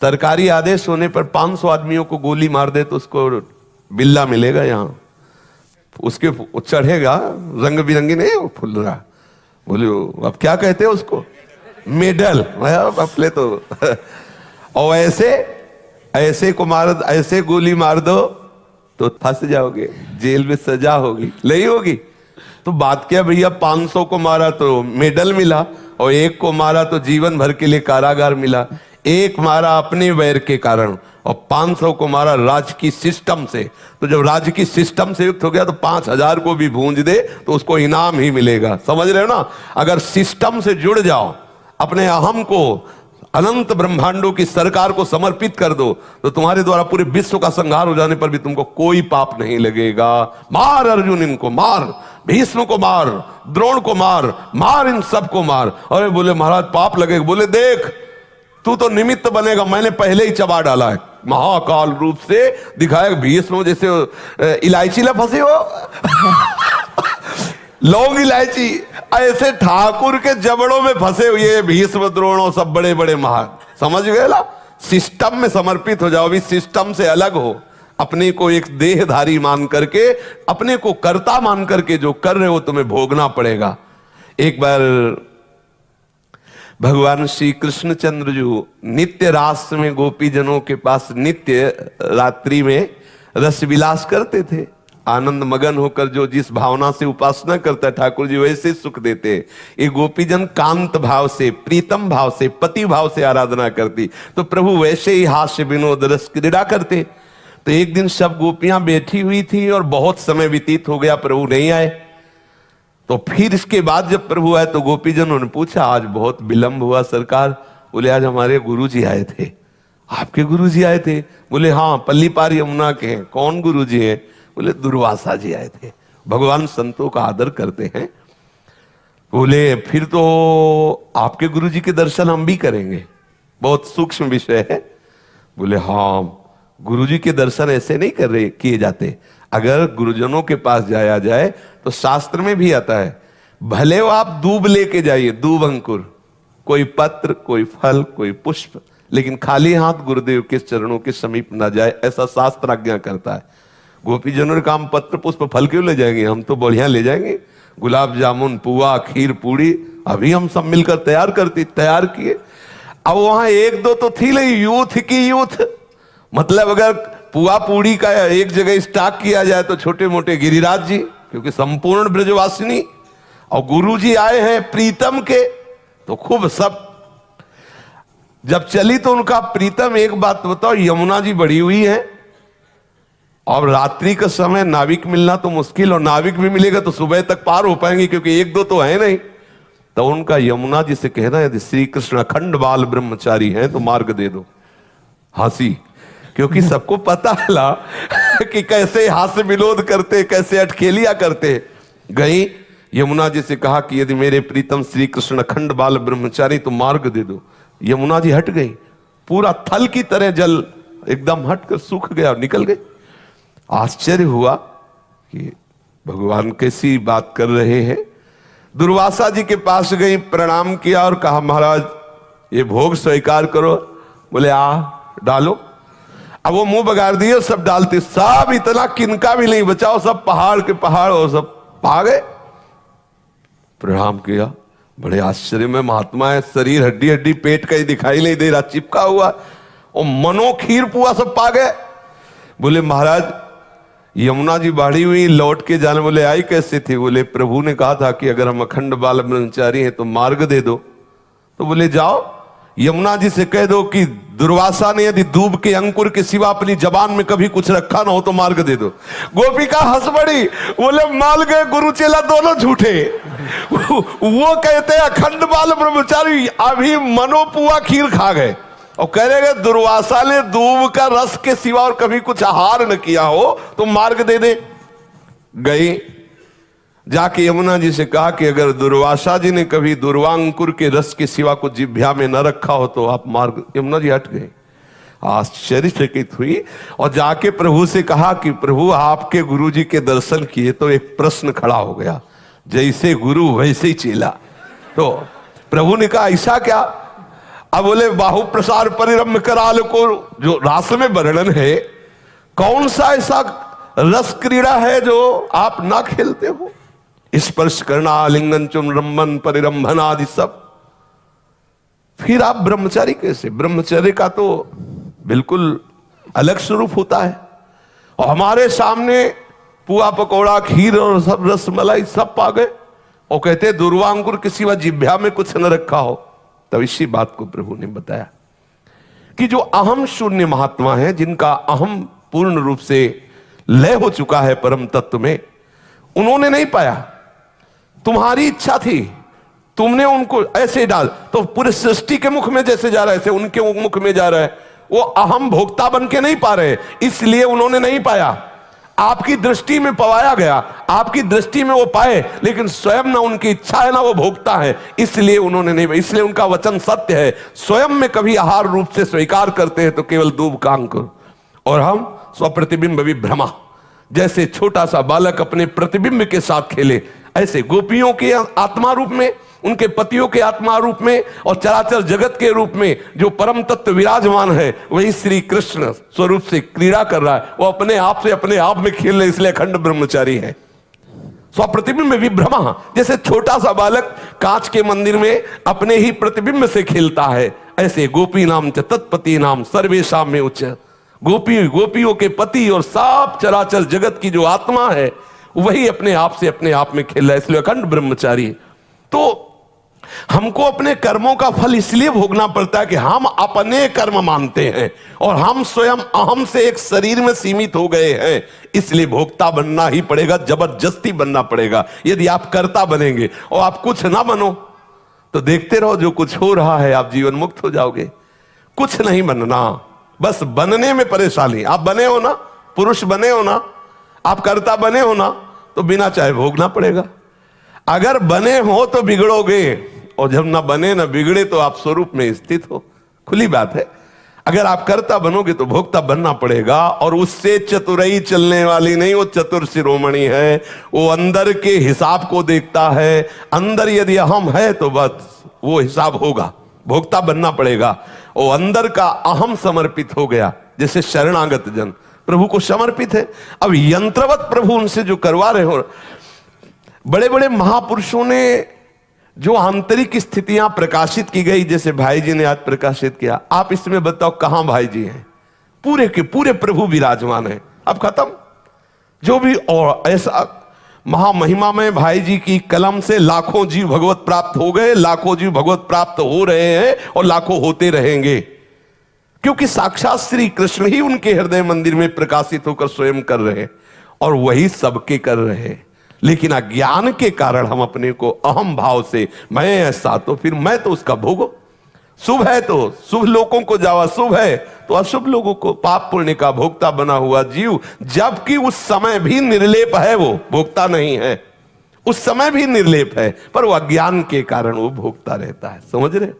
सरकारी आदेश होने पर 500 आदमियों को गोली मार दे तो उसको बिल्ला मिलेगा, यहाँ उसके चढ़ेगा रंग बिरंगी, नहीं वो फुल रहा, बोले अब क्या कहते हैं उसको, मेडल अपने तो और ऐसे को मार, ऐसे गोली मार दो तो फंस जाओगे, जेल में सजा होगी, नहीं होगी। तो बात क्या भैया, 500 को मारा तो मेडल मिला और एक को मारा तो जीवन भर के लिए कारागार मिला। एक मारा अपने वैर के कारण और 500 को मारा राजकीय सिस्टम से। तो जब राजकीय सिस्टम से युक्त हो गया तो 5000 को भी भूंज दे तो उसको इनाम ही मिलेगा, समझ रहे हो ना। अगर सिस्टम से जुड़ जाओ, अपने अहम को अनंत ब्रह्मांडों की सरकार को समर्पित कर दो तो तुम्हारे द्वारा पूरे विश्व का संहार हो जाने पर भी तुमको कोई पाप नहीं लगेगा। मार अर्जुन, इनको मार, भीष्म को मार, द्रोण को मार, मार इन सबको मार। अरे बोले महाराज पाप लगेगा, बोले देख तू तो निमित्त बनेगा, मैंने पहले ही चबा डाला है। महाकाल रूप से दिखाया, भीष्म जैसे इलायची ला फंसे हो लौंग इलायची, ऐसे ठाकुर के जबड़ों में फंसे हुए भीष्म द्रोणों सब बड़े बड़े महान, समझ गए ना। सिस्टम में समर्पित हो जाओ, अभी सिस्टम से अलग हो, अपने को एक देहधारी मान करके, अपने को कर्ता मान करके जो कर रहे हो तुम्हें भोगना पड़ेगा। एक बार भगवान श्री कृष्णचंद्र जो नित्य रास में गोपी जनों के पास नित्य रात्रि में रस विलास करते थे, आनंद मगन होकर जो जिस भावना से उपासना करता ठाकुर जी वैसे सुख देते। ये गोपीजन कांत भाव से, प्रीतम भाव से, पति भाव से आराधना करती, तो प्रभु वैसे ही हास्य विनोद रस क्रीड़ा करते। तो एक दिन सब गोपियां बैठी हुई थी और बहुत समय व्यतीत हो गया, प्रभु नहीं आए। तो फिर इसके बाद जब प्रभु आए तो गोपीजनों ने पूछा आज बहुत विलंब हुआ सरकार। बोले आज हमारे गुरुजी आए थे। आपके गुरुजी आए थे? बोले हाँ, पल्ली पार यमुना के हैं। कौन गुरुजी हैं? बोले दुर्वासा जी आए थे। भगवान संतों का आदर करते हैं। बोले फिर तो आपके गुरुजी के दर्शन हम भी करेंगे, बहुत सूक्ष्म विषय है। बोले हाँ, गुरुजी के दर्शन ऐसे नहीं कर रहे किए जाते। अगर गुरुजनों के पास जाया जाए तो शास्त्र में भी आता है, भले वो आप दूब लेके जाइए, दूब अंकुर, कोई पत्र, कोई फल, कोई पुष्प, लेकिन खाली हाथ गुरुदेव के चरणों के समीप न जाए, ऐसा शास्त्र आज्ञा करता है। गोपीजनों ने काम पत्र पुष्प फल क्यों ले जाएंगे, हम तो बढ़िया ले जाएंगे, गुलाब जामुन, पुआ, खीर, पूड़ी, अभी हम सब मिलकर तैयार किए। अब वहां एक दो तो थी नहीं, यूथ की यूथ, मतलब अगर पुआ पूड़ी का एक जगह स्टॉक किया जाए तो छोटे मोटे गिरिराज जी, क्योंकि संपूर्ण ब्रजवासिनी, और गुरु जी आए हैं प्रीतम के, तो खूब सब जब चली तो उनका प्रीतम, एक बात बताओ, यमुना जी बढ़ी हुई है और रात्रि का समय नाविक मिलना तो मुश्किल, और नाविक भी मिलेगा तो सुबह तक पार हो पाएंगे क्योंकि एक दो तो है नहीं। तो उनका यमुना जी से कहना, यदि श्री कृष्ण अखंड बाल ब्रह्मचारी हैं तो मार्ग दे दो। हंसी, क्योंकि सबको पता है कि कैसे हास्य विनोद करते, कैसे अटखेलिया करते। गई यमुना जी से कहा कि यदि मेरे प्रीतम श्री कृष्ण अखंड बाल ब्रह्मचारी तो मार्ग दे दो। यमुना जी हट गई, पूरा थल की तरह जल एकदम हटकर सूख गया और निकल गई। आश्चर्य हुआ कि भगवान कैसी बात कर रहे हैं। दुर्वासा जी के पास गई, प्रणाम किया और कहा महाराज ये भोग स्वीकार करो। बोले आ डालो। अब वो मुंह बगाड़ दिए, सब डालते, सब इतना किनका भी नहीं बचाओ, सब पहाड़ के पहाड़ और सब आ गए। प्रणाम किया, बड़े आश्चर्य में महात्मा है, शरीर हड्डी हड्डी, पेट कहीं दिखाई नहीं दे रहा, चिपका हुआ, और मनो खीर पुआ सब पा गए। बोले महाराज यमुना जी बाढ़ी हुई, लौट के जाने। बोले आई कैसे थी? बोले प्रभु ने कहा था कि अगर हम अखंड बाल ब्रह्मचारी हैं तो मार्ग दे दो। तो बोले जाओ यमुना जी से कह दो कि दुर्वासा ने यदि दूब के अंकुर के सिवा अपनी जबान में कभी कुछ रखा ना हो तो मार्ग दे दो। गोपिका हंस पड़ी, बोले मान गए गुरु चेला दोनों झूठे। वो कहते हैं अखंड बाल ब्रह्मचारी, अभी मनोपुआ खीर खा गए, और कह रहे दुर्वासा ने दूब का रस के सिवा और कभी कुछ आहार न किया हो तो मार्ग दे दे। गई जाके यमुना जी से कहा कि अगर दुर्वासा जी ने कभी दुर्वांकुर के रस के सिवा कुछ जिह्वा में न रखा हो तो आप मार्ग। यमुना जी हट गए, आश्चर्यचकित हुई और जाके प्रभु से कहा कि प्रभु आपके गुरु जी के दर्शन किए तो एक प्रश्न खड़ा हो गया, जैसे गुरु वैसे ही चेला। तो प्रभु ने कहा ऐसा क्या? अब बोले बाहु प्रसार परिरम्य कराल को जो रास में वर्णन है, कौन सा ऐसा रस क्रीड़ा है जो आप ना खेलते हो? स्पर्श करना, आलिंगन, चुम्बन, परिरंभन आदि सब। फिर आप ब्रह्मचारी कैसे? ब्रह्मचर्य का तो बिल्कुल अलग स्वरूप होता है। और हमारे सामने पुआ पकौड़ा, खीर और सब रसमलाई सब पा गए और कहते दुर्वांकुर किसी व जिह्वा में कुछ न रखा हो। तब इसी बात को प्रभु ने बताया कि जो अहम शून्य महात्मा है, जिनका अहम पूर्ण रूप से लय हो चुका है परम तत्व में, उन्होंने नहीं पाया। तुम्हारी इच्छा थी, तुमने उनको ऐसे डाल, तो पूरे सृष्टि के मुख में जैसे जा रहा है ऐसे उनके मुख में जा रहा है। वो अहम भोक्ता बन के नहीं पा रहे, इसलिए उन्होंने नहीं पाया। आपकी दृष्टि में पवाया गया, आपकी दृष्टि में वो पाए, लेकिन स्वयं ना उनकी इच्छा है ना वो भोक्ता है, इसलिए उन्होंने नहीं। इसलिए उनका वचन सत्य है, स्वयं में कभी आहार रूप से स्वीकार करते हैं तो केवल दूब का अंकुर, और हम स्वप्रतिबिंब विभ्रमा। जैसे छोटा सा बालक अपने प्रतिबिंब के साथ खेले, ऐसे गोपियों के आत्मा रूप में, उनके पतियों के आत्मा रूप में और चराचर जगत के रूप में जो परम तत्व विराजमान है, वही श्री कृष्ण स्वरूप से क्रीड़ा कर रहा है। वो अपने आप से अपने आप में खेल रहे, इसलिए अखंड ब्रह्मचारी है। स्वप्रतिबिंब विभ्रमा, जैसे छोटा सा बालक कांच के मंदिर में अपने ही प्रतिबिंब से खेलता है, ऐसे गोपी नाम च तत्पति नाम सर्वेशाम में उच्च। गोपियों के पति और सब चराचर जगत की जो आत्मा है, वही अपने आप में खेल रहा है, इसलिए अखंड ब्रह्मचारी। तो हमको अपने कर्मों का फल इसलिए भोगना पड़ता है कि हम अपने कर्म मानते हैं और हम स्वयं अहम से एक शरीर में सीमित हो गए हैं, इसलिए भोक्ता बनना ही पड़ेगा, जबरदस्ती बनना पड़ेगा। यदि आप कर्ता बनेंगे और आप कुछ ना बनो तो देखते रहो जो कुछ हो रहा है, आप जीवन मुक्त हो जाओगे। कुछ नहीं बनना, बस बनने में परेशानी। आप बने हो ना, पुरुष बने हो ना, आप कर्ता बने हो ना, तो बिना चाहे भोगना पड़ेगा। अगर बने हो तो बिगड़ोगे, और जब ना बने ना बिगड़े तो आप स्वरूप में स्थित हो। खुली बात है। अगर आप कर्ता बनोगे तो भोक्ता बनना पड़ेगा, और उससे चतुराई चलने वाली नहीं, वो चतुर शिरोमणि है। वो अंदर के हिसाब को देखता है, अंदर यदि अहम है तो बस वो हिसाब होगा, भोक्ता बनना पड़ेगा। वो अंदर का अहम समर्पित हो गया, जैसे शरणागत जन प्रभु को समर्पित है। अब यंत्रवत प्रभु उनसे जो करवा रहे हो, बड़े बड़े महापुरुषों ने जो आंतरिक स्थितियां प्रकाशित की गई, जैसे भाई जी ने आज प्रकाशित किया, आप इसमें बताओ कहां भाई जी हैं? पूरे के पूरे प्रभु विराजमान है। अब खत्म जो भी। और ऐसा महामहिमा में भाई जी की कलम से लाखों जीव भगवत प्राप्त हो गए, लाखों जीव भगवत प्राप्त हो रहे हैं और लाखों होते रहेंगे, क्योंकि साक्षात श्री कृष्ण ही उनके हृदय मंदिर में प्रकाशित होकर स्वयं कर रहे हैं, और वही सबके कर रहे हैं। लेकिन अज्ञान के कारण हम अपने को अहम भाव से, मैं ऐसा तो फिर मैं तो उसका भोगो। शुभ है तो शुभ लोगों को जावा, शुभ है तो अशुभ लोगों को, पाप पुण्य का भोक्ता बना हुआ जीव, जबकि उस समय भी निर्लेप है, वो भोक्ता नहीं है, उस समय भी निर्लेप है, पर वो अज्ञान के कारण वो भोक्ता रहता है। समझ रहे?